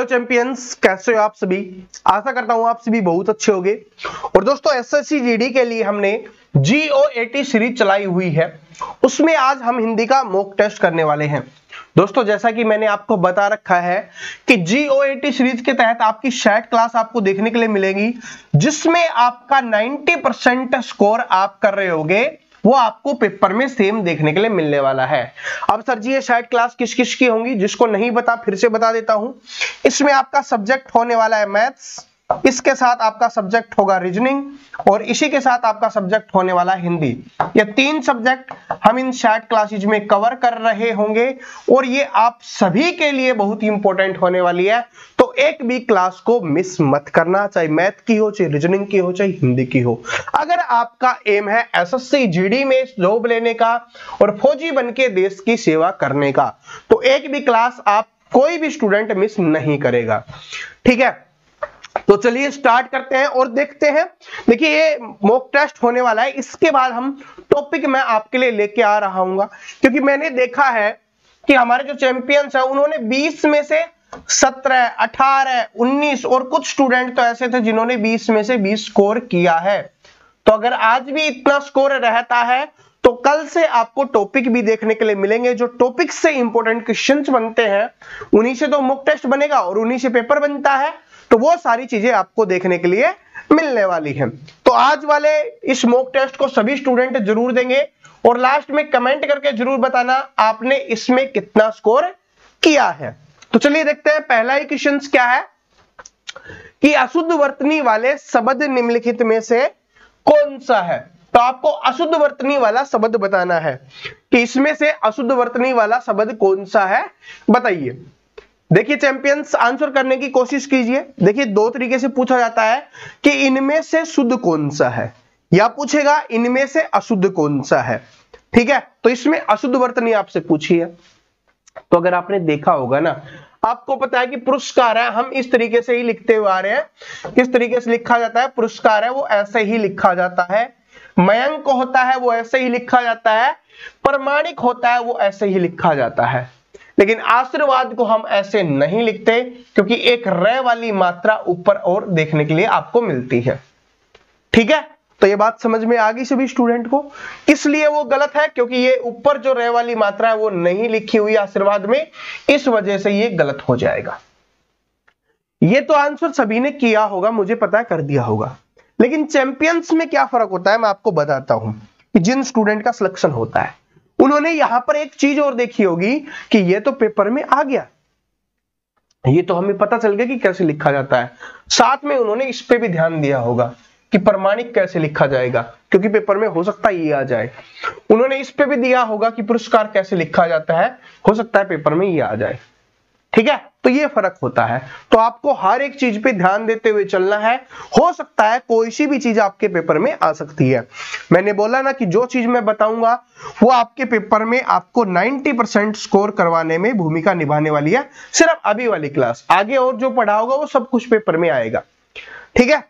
Hello champions, कैसे हो आप सभी। आशा करता हूं आप सभी बहुत अच्छे होंगे। और दोस्तों एसएससी जीडी के लिए हमने GOAT सीरीज चलाई हुई है, उसमें आज हम हिंदी का मॉक टेस्ट करने वाले हैं। दोस्तों जैसा कि मैंने आपको बता रखा है कि GOAT सीरीज के तहत आपकी शैट क्लास आपको देखने के लिए मिलेगी, जिसमें आपका 90% स्कोर आप कर रहे होगे वो आपको पेपर में सेम देखने के लिए मिलने वाला है। अब सर जी ये शायद क्लास किस किस की होंगी, जिसको नहीं बता फिर से बता देता हूं। इसमें आपका सब्जेक्ट होने वाला है मैथ्स, इसके साथ आपका सब्जेक्ट होगा रीजनिंग और इसी के साथ आपका सब्जेक्ट होने वाला है हिंदी। ये तीन सब्जेक्ट हम इन शॉर्ट क्लासेज में कवर कर रहे होंगे और ये आप सभी के लिए बहुत ही इंपॉर्टेंट होने वाली है। तो एक भी क्लास को मिस मत करना, चाहे मैथ की हो, चाहे रीजनिंग की हो, चाहे हिंदी की हो। अगर आपका एम है एसएससी जीडी में जॉब लेने का और फौजी बनके देश की सेवा करने का, तो एक भी क्लास आप कोई भी स्टूडेंट मिस नहीं करेगा। ठीक है, तो चलिए स्टार्ट करते हैं और देखते हैं। देखिए ये मॉक टेस्ट होने वाला है, इसके बाद हम टॉपिक मैं आपके लिए लेके आ रहा हूं, क्योंकि मैंने देखा है कि हमारे जो चैंपियंस है उन्होंने 20 में से 17, 18, 19 और कुछ स्टूडेंट तो ऐसे थे जिन्होंने 20 में से 20 स्कोर किया है। तो अगर आज भी इतना स्कोर रहता है तो कल से आपको टॉपिक भी देखने के लिए मिलेंगे। जो टॉपिक से इंपॉर्टेंट क्वेश्चंस बनते हैं उन्हीं से तो मॉक टेस्ट बनेगा और उन्हीं से पेपर बनता है, तो वो सारी चीजें आपको देखने के लिए मिलने वाली हैं। तो आज वाले इस मॉक टेस्ट को सभी स्टूडेंट जरूर देंगे और लास्ट में कमेंट करके जरूर बताना आपने इसमें कितना स्कोर किया है। तो चलिए देखते हैं पहला ही क्वेश्चन क्या है कि अशुद्ध वर्तनी वाले शब्द निम्नलिखित में से कौन सा है। तो आपको अशुद्ध वर्तनी वाला शब्द बताना है कि इसमें से अशुद्ध वर्तनी वाला शब्द कौन सा है, बताइए। देखिए चैंपियंस आंसर करने की कोशिश कीजिए। देखिए दो तरीके से पूछा जाता है कि इनमें से शुद्ध कौन सा है, या पूछेगा इनमें से अशुद्ध कौन सा है। ठीक है, तो इसमें अशुद्ध वर्तनी आपसे पूछी है। तो अगर आपने देखा होगा ना, आपको पता है कि पुरस्कार है, हम इस तरीके से ही लिखते हुए आ रहे हैं। किस तरीके से लिखा जाता है, पुरस्कार है वो ऐसे ही लिखा जाता है, मयंक होता है वो ऐसे ही लिखा जाता है, प्रमाणिक होता है वो ऐसे ही लिखा जाता है। लेकिन आशीर्वाद को हम ऐसे नहीं लिखते क्योंकि एक र वाली मात्रा ऊपर और देखने के लिए आपको मिलती है। ठीक है, तो ये बात समझ में आ गई सभी स्टूडेंट को। इसलिए वो गलत है क्योंकि ये ऊपर जो र वाली मात्रा है वो नहीं लिखी हुई आशीर्वाद में, इस वजह से ये गलत हो जाएगा। ये तो आंसर सभी ने किया होगा, मुझे पता है कर दिया होगा। लेकिन चैंपियंस में क्या फर्क होता है मैं आपको बताता हूं कि जिन स्टूडेंट का सिलेक्शन होता है उन्होंने यहां पर एक चीज और देखी होगी कि ये तो पेपर में आ गया, ये तो हमें पता चल गया कि कैसे लिखा जाता है। साथ में उन्होंने इस पे भी ध्यान दिया होगा कि प्रमाणिक कैसे लिखा जाएगा, क्योंकि पेपर में हो सकता है ये आ जाए। उन्होंने इस पे भी दिया होगा कि पुरस्कार कैसे लिखा जाता है, हो सकता है पेपर में ये आ जाए। ठीक है, तो ये फर्क होता है। तो आपको हर एक चीज पे ध्यान देते हुए चलना है। हो सकता है कोई सी भी चीज आपके पेपर में आ सकती है। मैंने बोला ना कि जो चीज मैं बताऊंगा वो आपके पेपर में आपको 90% स्कोर करवाने में भूमिका निभाने वाली है। सिर्फ अभी वाली क्लास, आगे और जो पढ़ा होगा वो सब कुछ पेपर में आएगा। ठीक है,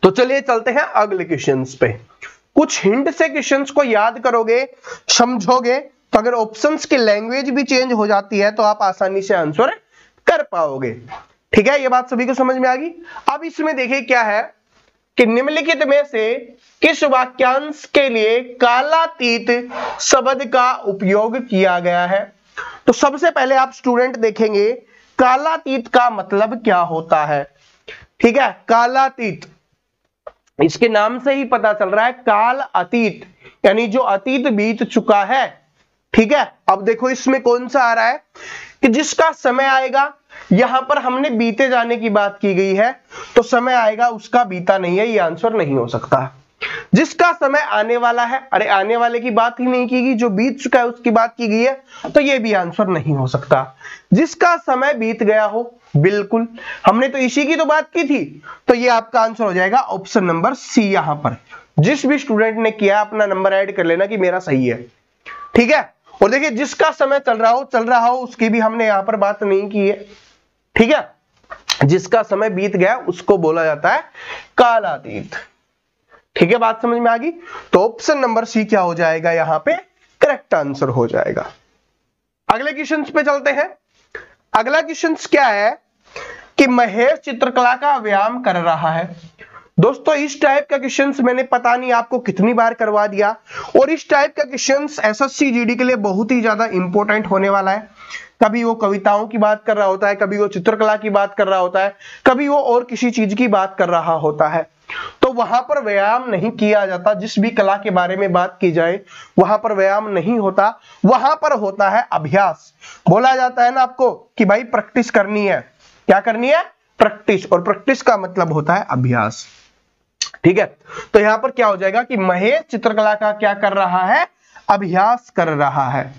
तो चलिए चलते हैं अगले क्वेश्चन पे। कुछ हिंट से क्वेश्चन को याद करोगे, समझोगे, तो अगर ऑप्शंस की लैंग्वेज भी चेंज हो जाती है तो आप आसानी से आंसर कर पाओगे। ठीक है, ये बात सभी को समझ में आ गई। अब इसमें देखिए क्या है कि निम्नलिखित में से किस वाक्यांश के लिए कालातीत शब्द का उपयोग किया गया है। तो सबसे पहले आप स्टूडेंट देखेंगे कालातीत का मतलब क्या होता है। ठीक है, कालातीत, इसके नाम से ही पता चल रहा है काल अतीत, यानी जो अतीत बीत चुका है। ठीक है, अब देखो इसमें कौन सा आ रहा है कि जिसका समय आएगा, यहां पर हमने बीते जाने की बात की गई है, तो समय आएगा उसका बीता नहीं है, ये आंसर नहीं हो सकता। जिसका समय आने वाला है, अरे आने वाले की बात ही नहीं की गई, जो बीत चुका है उसकी बात की गई है, तो ये भी आंसर नहीं हो सकता। जिसका समय बीत गया हो, बिल्कुल हमने तो इसी की तो बात की थी, तो ये आपका आंसर हो जाएगा ऑप्शन नंबर सी। यहां पर जिस भी स्टूडेंट ने किया अपना नंबर ऐड कर लेना कि मेरा सही है। ठीक है, और देखिए जिसका समय चल रहा हो उसकी भी हमने यहां पर बात नहीं की है। ठीक है, जिसका समय बीत गया उसको बोला जाता है कालातीत। ठीक है, बात समझ में आ गई। तो ऑप्शन नंबर सी क्या हो जाएगा, यहां पे करेक्ट आंसर हो जाएगा। अगले क्वेश्चन पे चलते हैं। अगला क्वेश्चन क्या है कि महेश चित्रकला का व्यायाम कर रहा है। दोस्तों इस टाइप का क्वेश्चंस मैंने पता नहीं आपको कितनी बार करवा दिया, और इस टाइप का क्वेश्चंस एसएससी जीडी के लिए बहुत ही ज्यादा इंपॉर्टेंट होने वाला है। कभी वो कविताओं की बात कर रहा होता है, कभी वो चित्रकला की बात कर रहा होता है, कभी वो और किसी चीज की बात कर रहा होता है। तो वहां पर व्यायाम नहीं किया जाता, जिस भी कला के बारे में बात की जाए वहां पर व्यायाम नहीं होता, वहां पर होता है अभ्यास। बोला जाता है ना आपको कि भाई प्रैक्टिस करनी है। क्या करनी है? प्रैक्टिस। और प्रैक्टिस का मतलब होता है अभ्यास। ठीक है, तो यहां पर क्या हो जाएगा कि महेश चित्रकला का क्या कर रहा है? अभ्यास कर रहा है।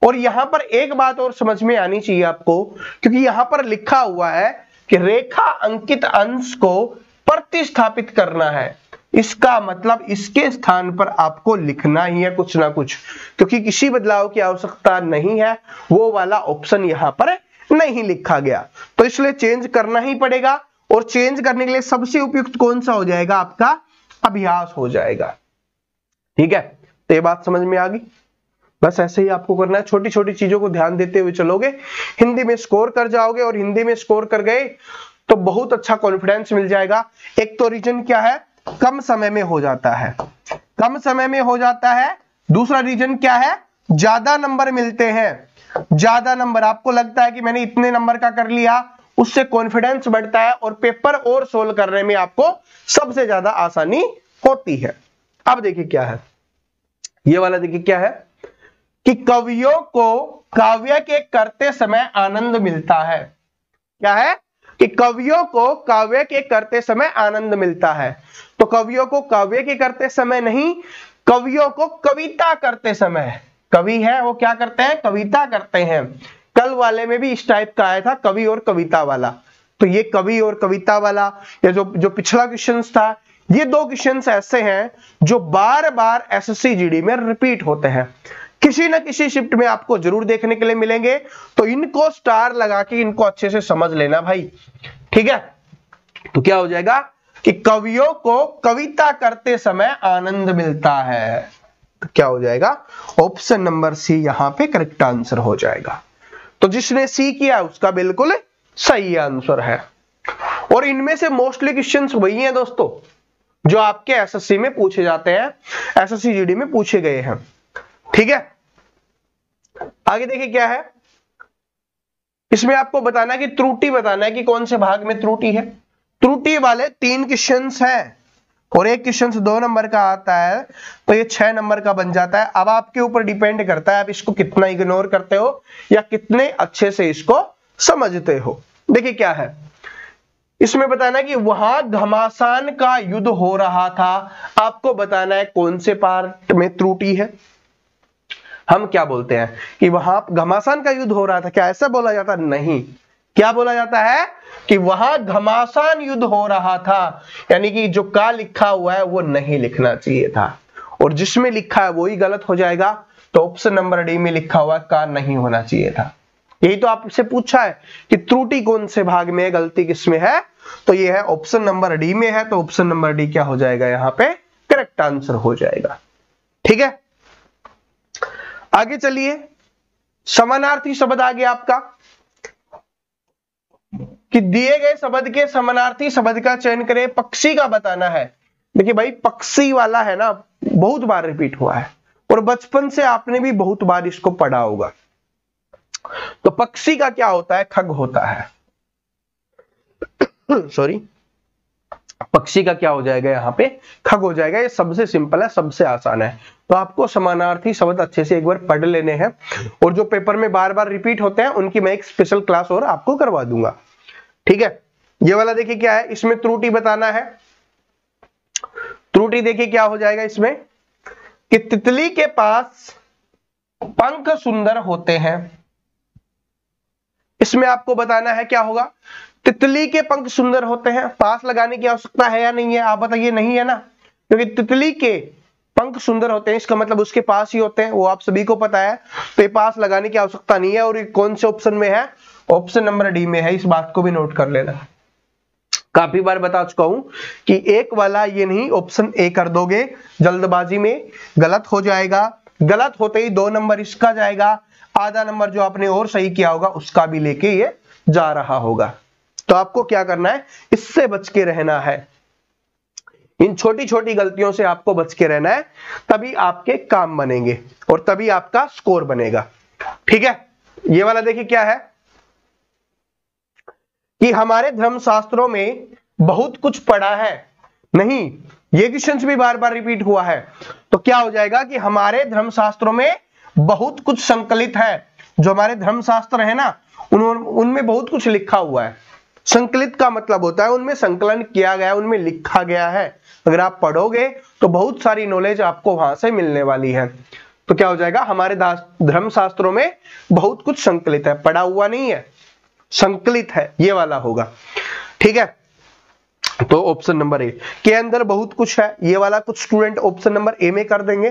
और यहां पर एक बात और समझ में आनी चाहिए आपको, क्योंकि यहां पर लिखा हुआ है कि रेखा अंकित अंश को प्रतिस्थापित करना है। इसका मतलब इसके स्थान पर आपको लिखना ही है कुछ ना कुछ, क्योंकि किसी बदलाव की आवश्यकता नहीं है, वो वाला ऑप्शन यहां पर नहीं लिखा गया, तो इसलिए चेंज करना ही पड़ेगा। और चेंज करने के लिए सबसे उपयुक्त कौन सा हो जाएगा? आपका अभ्यास हो जाएगा। ठीक है, तो ये बात समझ में आ गई। बस ऐसे ही आपको करना है, छोटी छोटी चीजों को ध्यान देते हुए चलोगे, हिंदी में स्कोर कर जाओगे। और हिंदी में स्कोर कर गए तो बहुत अच्छा कॉन्फिडेंस मिल जाएगा। एक तो रीजन क्या है? कम समय में हो जाता है, कम समय में हो जाता है। दूसरा रीजन क्या है? ज्यादा नंबर मिलते हैं। ज्यादा नंबर, आपको लगता है कि मैंने इतने नंबर का कर लिया, उससे कॉन्फिडेंस बढ़ता है और पेपर और सोल्व करने में आपको सबसे ज्यादा आसानी होती है। अब देखिए क्या है, ये वाला देखिए क्या है कि कवियों को काव्य के करते समय आनंद मिलता है। क्या है? कि कवियों को काव्य के करते समय आनंद मिलता है। तो कवियों को काव्य के करते समय नहीं, कवियों को कविता करते समय। कवि है वो क्या करते हैं? कविता करते हैं। कल वाले में भी इस टाइप का आया था, कवि और कविता वाला। तो ये कवि और कविता वाला, या जो पिछला क्वेश्चन था, ये दो क्वेश्चन ऐसे हैं जो बार बार एसएससी जीडी में रिपीट होते हैं। किसी न किसी शिफ्ट में आपको जरूर देखने के लिए मिलेंगे, तो इनको स्टार लगा के इनको अच्छे से समझ लेना भाई। ठीक है, तो क्या हो जाएगा कि कवियों को कविता करते समय आनंद मिलता है। तो क्या हो जाएगा? ऑप्शन नंबर सी यहां पे करेक्ट आंसर हो जाएगा। तो जिसने सी किया उसका बिल्कुल सही आंसर है। और इनमें से मोस्टली क्वेश्चंस वही हैं दोस्तों जो आपके एसएससी में पूछे जाते हैं, एसएससी जीडी में पूछे गए हैं। ठीक है, आगे देखिए क्या है, इसमें आपको बताना है कि त्रुटि बताना है कि कौन से भाग में त्रुटि है। त्रुटि वाले 3 क्वेश्चंस हैं और एक क्वेश्चन 2 नंबर का आता है, तो ये 6 नंबर का बन जाता है। अब आपके ऊपर डिपेंड करता है आप इसको कितना इग्नोर करते हो या कितने अच्छे से इसको समझते हो। देखिए क्या है, इसमें बताना है कि वहां घमासान का युद्ध हो रहा था। आपको बताना है कौन से पार्ट में त्रुटि है। हम क्या बोलते हैं कि वहां घमासान का युद्ध हो रहा था, क्या ऐसा बोला जाता? नहीं। क्या बोला जाता है कि वहां घमासान युद्ध हो रहा था, यानी कि जो का लिखा हुआ है वो नहीं लिखना चाहिए था, और जिसमें लिखा है वही गलत हो जाएगा। तो ऑप्शन नंबर डी में लिखा हुआ का नहीं होना चाहिए था। यही तो आपसे पूछा है कि त्रुटि कौन से भाग में है, गलती किसमें है, तो ये है ऑप्शन नंबर डी में है। तो ऑप्शन नंबर डी क्या हो जाएगा? यहां पे करेक्ट आंसर हो जाएगा। ठीक है, आगे चलिए। समानार्थी शब्द आ गया आपका कि दिए गए शब्द के समानार्थी शब्द का चयन करें, पक्षी का बताना है। देखिए भाई, पक्षी वाला है ना, बहुत बार रिपीट हुआ है और बचपन से आपने भी बहुत बार इसको पढ़ा होगा। तो पक्षी का क्या होता है? खग होता है। सॉरी, पक्षी का क्या हो जाएगा? यहाँ पे खग हो जाएगा। ये सबसे सिंपल है, सबसे आसान है। तो आपको समानार्थी शब्द अच्छे से एक बार पढ़ लेने हैं, और जो पेपर में बार बार रिपीट होते हैं उनकी मैं एक स्पेशल क्लास और आपको करवा दूंगा। ठीक है, ये वाला देखिए क्या है, इसमें त्रुटि बताना है। त्रुटि देखिए क्या हो जाएगा इसमें कि तितली के पास पंख सुंदर होते हैं। इसमें आपको बताना है क्या होगा? तितली के पंख सुंदर होते हैं। पास लगाने की आवश्यकता है या नहीं है? आप बताइए। नहीं है ना, क्योंकि तितली के पंख सुंदर होते हैं, इसका मतलब उसके पास ही होते हैं, वो आप सभी को पता है। तो ये पास लगाने की आवश्यकता नहीं है। और ये कौन से ऑप्शन में है? ऑप्शन नंबर डी में है। इस बात को भी नोट कर लेना। काफी बार बता चुका हूं कि एक वाला ये नहीं, ऑप्शन ए कर दोगे जल्दबाजी में, गलत हो जाएगा। गलत होते ही 2 नंबर इसका जाएगा, आधा नंबर जो आपने और सही किया होगा उसका भी लेके ये जा रहा होगा। तो आपको क्या करना है, इससे बच के रहना है, इन छोटी छोटी गलतियों से आपको बच के रहना है, तभी आपके काम बनेंगे और तभी आपका स्कोर बनेगा। ठीक है, ये वाला देखिए क्या है कि हमारे धर्मशास्त्रों में बहुत कुछ पढ़ा है, नहीं, ये क्वेश्चन भी बार बार रिपीट हुआ है, तो क्या हो जाएगा कि हमारे धर्मशास्त्रों में बहुत कुछ संकलित है। जो हमारे धर्मशास्त्र है ना, उनमें बहुत कुछ लिखा हुआ है। संकलित का मतलब होता है उनमें संकलन किया गया, उनमें लिखा गया है। अगर आप पढ़ोगे तो बहुत सारी नॉलेज आपको वहां से मिलने वाली है। तो क्या हो जाएगा, हमारे धर्मशास्त्रों में बहुत कुछ संकलित है, पढ़ा हुआ नहीं है, संकलित है, ये वाला होगा। ठीक है, तो ऑप्शन नंबर ए के अंदर बहुत कुछ है, ये वाला कुछ स्टूडेंट ऑप्शन नंबर ए में कर देंगे,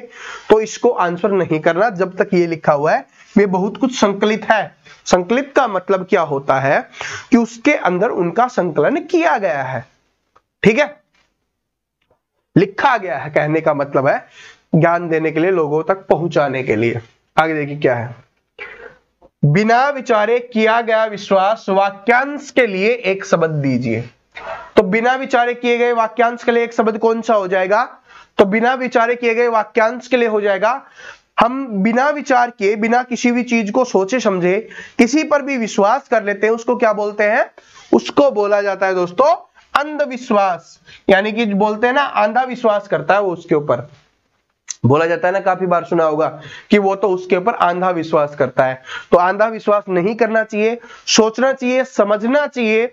तो इसको आंसर नहीं करना जब तक ये लिखा हुआ है ये बहुत कुछ संकलित है। संकलित का मतलब क्या होता है कि उसके अंदर उनका संकलन किया गया है। ठीक है, लिखा गया है कहने का मतलब है ज्ञान देने के लिए, लोगों तक पहुंचाने के लिए। आगे देखिए क्या है, बिना विचारे किया गया विश्वास वाक्यांश के लिए एक शब्द दीजिए। तो बिना विचारे किए गए वाक्यांश के लिए एक शब्द कौन सा हो जाएगा, तो बिना विचारे किए गए वाक्यांश के लिए हो जाएगा, हम बिना विचार किए, बिना किसी भी चीज को सोचे समझे किसी पर भी विश्वास कर लेते हैं, उसको क्या बोलते हैं, उसको बोला जाता है दोस्तों अंधविश्वास। यानी कि बोलते हैं ना आंधा विश्वास करता है वो, उसके ऊपर बोला जाता है ना, काफी बार सुना होगा कि वो तो उसके ऊपर आंधा विश्वास करता है। तो आंधा विश्वास नहीं करना चाहिए, सोचना चाहिए, समझना चाहिए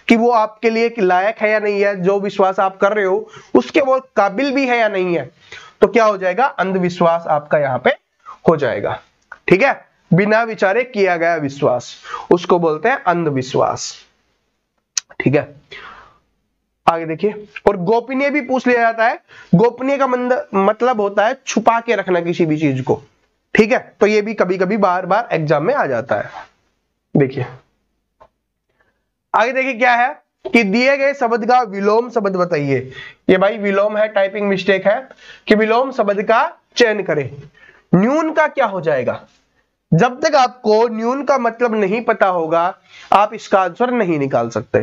कि वो आपके लिए लायक है या नहीं है, जो विश्वास आप कर रहे हो उसके वो काबिल भी है या नहीं है। तो क्या हो जाएगा, अंधविश्वास आपका यहाँ पे हो जाएगा। ठीक है, बिना विचारे किया गया विश्वास उसको बोलते हैं अंधविश्वास। ठीक है, आगे देखिए, और गोपनीय भी पूछ लिया जाता है। गोपनीय का मतलब होता है छुपा के रखना किसी भी चीज को। ठीक है, तो ये भी कभी कभी बार बार एग्जाम में आ जाता है। देखिए आगे देखिए क्या है कि दिए गए शब्द का विलोम शब्द बताइए। ये भाई विलोम है, टाइपिंग मिस्टेक है, कि विलोम शब्द का चयन करें। न्यून का क्या हो जाएगा, जब तक आपको न्यून का मतलब नहीं पता होगा आप इसका आंसर नहीं निकाल सकते।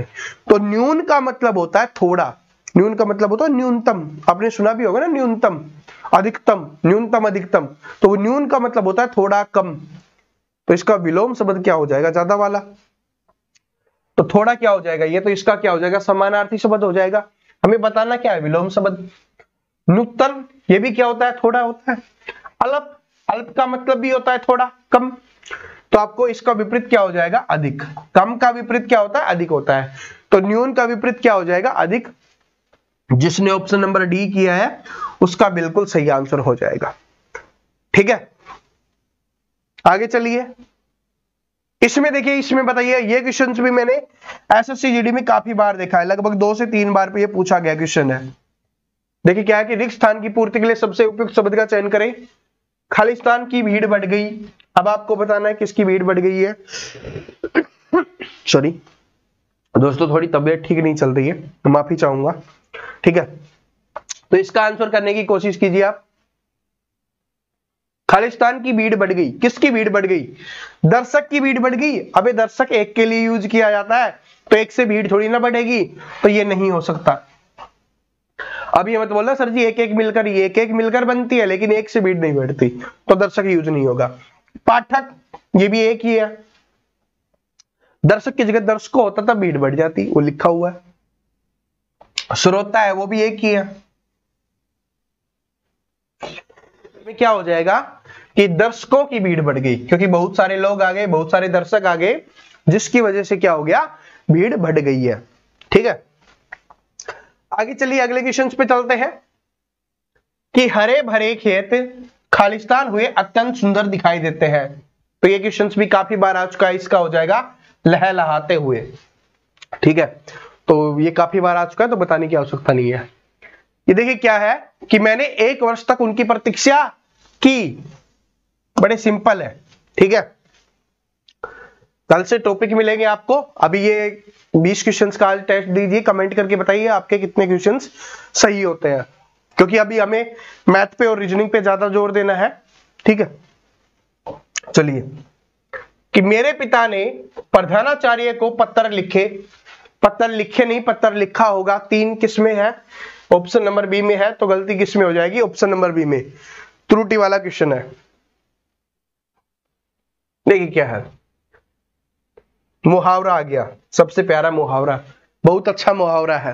तो न्यून का मतलब होता है थोड़ा, न्यून का मतलब होता है न्यूनतम, आपने सुना भी होगा ना न्यूनतम अधिकतम, न्यूनतम अधिकतम, तो न्यून का मतलब होता है थोड़ा कम। तो इसका विलोम शब्द क्या हो जाएगा, ज्यादा वाला। तो थोड़ा क्या हो जाएगा, ये तो इसका क्या हो जाएगा, समानार्थी शब्द हो जाएगा। हमें बताना क्या है, विलोम शब्द। नुतन, ये भी क्या होता है, थोड़ा होता है। अल्प, अल्प का मतलब भी होता है थोड़ा कम। तो आपको इसका विपरीत क्या हो जाएगा, अधिक। कम का विपरीत क्या होता है, अधिक होता है। तो न्यून का विपरीत क्या हो जाएगा, अधिक। जिसने ऑप्शन नंबर डी किया है उसका बिल्कुल सही आंसर हो जाएगा। ठीक है, आगे चलिए। इसमें देखिए, इसमें बताइए, ये क्वेश्चन भी मैंने एसएससी जीडी में काफी बार देखा है, लगभग 2 से 3 बार पे ये पूछा गया क्वेश्चन है। देखिए क्या है कि रिक्त स्थान की पूर्ति के लिए सबसे उपयुक्त शब्द का चयन करें। खालिस्तान की भीड़ बढ़ गई, अब आपको बताना है किसकी भीड़ बढ़ गई है। सॉरी दोस्तों, थोड़ी तबीयत ठीक नहीं चल रही है, माफी चाहूंगा। ठीक है, तो इसका आंसर करने की कोशिश कीजिए आप। खालिस्तान की भीड़ बढ़ गई, किसकी भीड़ बढ़ गई, दर्शक की भीड़ बढ़ गई। अबे दर्शक एक के लिए यूज किया जाता है, तो एक से भीड़ थोड़ी ना बढ़ेगी, तो ये नहीं हो सकता। अब ये मत बोलना सर जी एक एक मिलकर बनती है, लेकिन एक से भीड़ नहीं बढ़ती, तो दर्शक यूज नहीं होगा। पाठक, ये भी एक ही है, दर्शक की जगह दर्शक होता तब भीड़ बढ़ जाती, वो लिखा हुआ है। श्रोता है, वो भी एक ही है। क्या हो जाएगा कि दर्शकों की भीड़ बढ़ गई, क्योंकि बहुत सारे लोग आ गए, बहुत सारे दर्शक आ गए, जिसकी वजह से क्या हो गया, भीड़ बढ़ गई है। ठीक है, आगे चलिए अगले क्वेश्चन पे चलते हैं कि हरे भरे खेत खालिस्तान हुए अत्यंत सुंदर दिखाई देते हैं। तो ये क्वेश्चन भी काफी बार आ चुका है, इसका हो जाएगा लहलहाते हुए। ठीक है, तो ये काफी बार आ चुका है, तो बताने की आवश्यकता नहीं है। ये देखिए क्या है कि मैंने 1 वर्ष तक उनकी प्रतीक्षा की, बड़े सिंपल है। ठीक है, कल से टॉपिक मिलेंगे आपको। अभी ये 20 क्वेश्चंस का आज टेस्ट दीजिए, कमेंट करके बताइए आपके कितने क्वेश्चंस सही होते हैं, क्योंकि अभी हमें मैथ पे और रीजनिंग पे ज्यादा जोर देना है। ठीक है, चलिए कि मेरे पिता ने प्रधानाचार्य को पत्र लिखे पत्थर लिखे नहीं, पत्थर लिखा होगा। 3 किस में है? ऑप्शन नंबर बी में है, तो गलती किस में हो जाएगी? ऑप्शन नंबर बी में। त्रुटि वाला क्वेश्चन है। देखिए क्या है, मुहावरा आ गया, सबसे प्यारा मुहावरा, बहुत अच्छा मुहावरा है,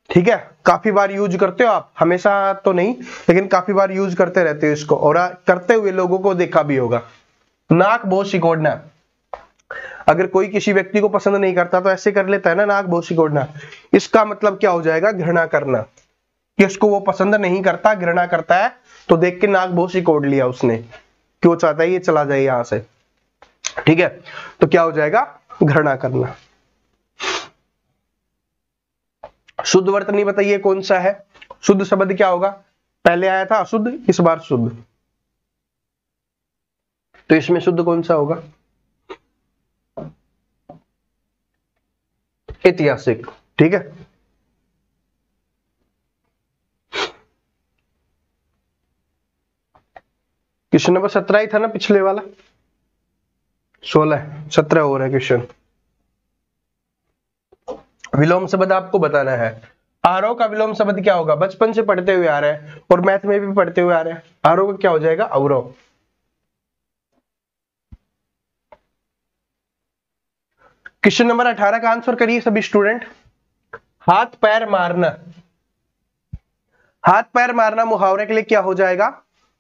ठीक है। काफी बार यूज करते हो आप, हमेशा तो नहीं लेकिन काफी बार यूज करते रहते हो इसको, और करते हुए लोगों को देखा भी होगा। नाक बहुत सिकोड़ना, अगर कोई किसी व्यक्ति को पसंद नहीं करता तो ऐसे कर लेता है ना, नाक बहुत सिकोड़ना। इसका मतलब क्या हो जाएगा? घृणा करना, कि उसको वो पसंद नहीं करता, घृणा करता है, तो देख के नाक बहुत सिकोड़ लिया उसने, क्यों चाहता है ये चला जाए यहां से, ठीक है। तो क्या हो जाएगा? घृणा करना। शुद्ध वर्तनी बताइए कौन सा है? शुद्ध शब्द क्या होगा? पहले आया था अशुद्ध, इस बार शुद्ध, तो इसमें शुद्ध कौन सा होगा? ऐतिहासिक, ठीक है। क्वेश्चन नंबर 17 ही था ना पिछले वाला, 16, 17 हो रहा है क्वेश्चन। विलोम शब्द आपको बताना है। आरोह का विलोम शब्द क्या होगा? बचपन से पढ़ते हुए आ रहे हैं और मैथ में भी पढ़ते हुए आ रहे हैं। आरोह का क्या हो जाएगा? अवरोह। क्वेश्चन नंबर 18 का आंसर करिए सभी स्टूडेंट। हाथ पैर मारना, हाथ पैर मारना मुहावरे के लिए क्या हो जाएगा?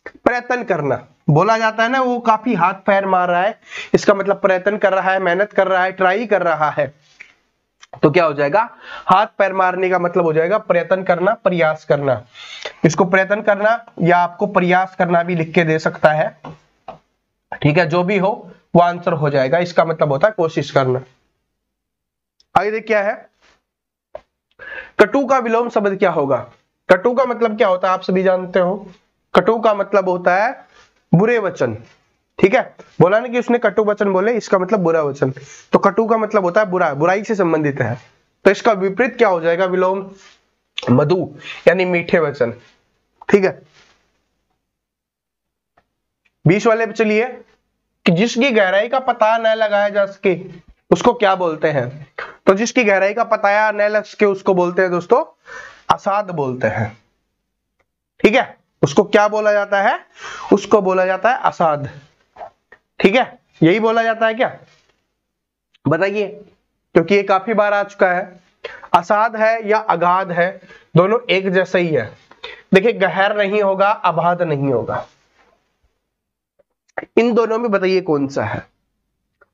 प्रयत्न करना। बोला जाता है ना वो काफी हाथ पैर मार रहा है, इसका मतलब प्रयत्न कर रहा है, मेहनत कर रहा है, ट्राई कर रहा है, तो क्या हो जाएगा? हाथ पैर मारने का मतलब हो जाएगा प्रयत्न करना, प्रयास करना। इसको प्रयत्न करना या आपको प्रयास करना भी लिख के दे सकता है, ठीक है। जो भी हो वो आंसर हो जाएगा, इसका मतलब होता है कोशिश करना। आगे देख क्या है, कटु का विलोम शब्द क्या होगा? कटु का मतलब क्या होता है? आप सभी जानते हो, कटु का मतलब होता है बुरे वचन, ठीक है। बोला ना कि उसने कटु वचन बोले, इसका मतलब बुरा वचन, तो कटु का मतलब होता है बुरा, बुराई से संबंधित है। तो इसका विपरीत क्या हो जाएगा? विलोम मधु यानी मीठे वचन, ठीक है। 20 वाले पे चलिए, कि जिसकी गहराई का पता न लगाया जा सके उसको क्या बोलते हैं? तो जिसकी गहराई का पता न लग सके उसको बोलते हैं दोस्तों असाध बोलते हैं, ठीक है। उसको क्या बोला जाता है? उसको बोला जाता है असाध, ठीक है। यही बोला जाता है क्या? बताइए, क्योंकि ये काफी बार आ चुका है। असाध है या अगाध है, दोनों एक जैसा ही है। देखिए गहर नहीं होगा, अबाध नहीं होगा, इन दोनों में बताइए कौन सा है?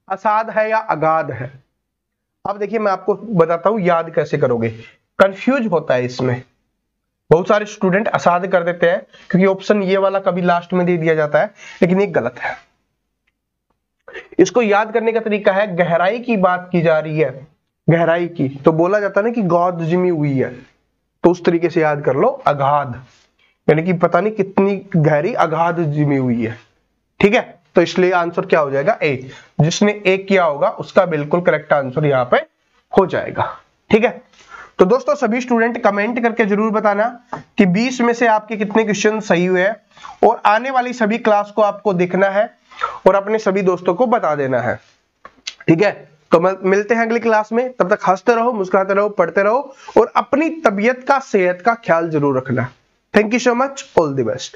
असाध है या अगाध है? अब देखिए मैं आपको बताता हूं याद कैसे करोगे, कंफ्यूज होता है इसमें। बहुत सारे स्टूडेंट असाध कर देते हैं क्योंकि ऑप्शन ये वाला कभी लास्ट में दे दिया जाता है, लेकिन ये गलत है। इसको याद करने का तरीका है, गहराई की बात की जा रही है, गहराई की, तो बोला जाता है ना कि गौद जिमी हुई है, तो उस तरीके से याद कर लो अगाध, यानी कि पता नहीं कितनी गहरी अगाध जिमी हुई है, ठीक है। तो इसलिए आंसर क्या हो जाएगा? ए। जिसने ए किया होगा उसका बिल्कुल करेक्ट आंसर यहाँ पे हो जाएगा, ठीक है। तो दोस्तों सभी स्टूडेंट कमेंट करके जरूर बताना कि 20 में से आपके कितने क्वेश्चन सही हुए हैं, और आने वाली सभी क्लास को आपको देखना है और अपने सभी दोस्तों को बता देना है, ठीक है। तो मिलते हैं अगली क्लास में, तब तक हंसते रहो, मुस्कुराते रहो, पढ़ते रहो और अपनी तबीयत का, सेहत का ख्याल जरूर रखना। Thank you so much, all the best.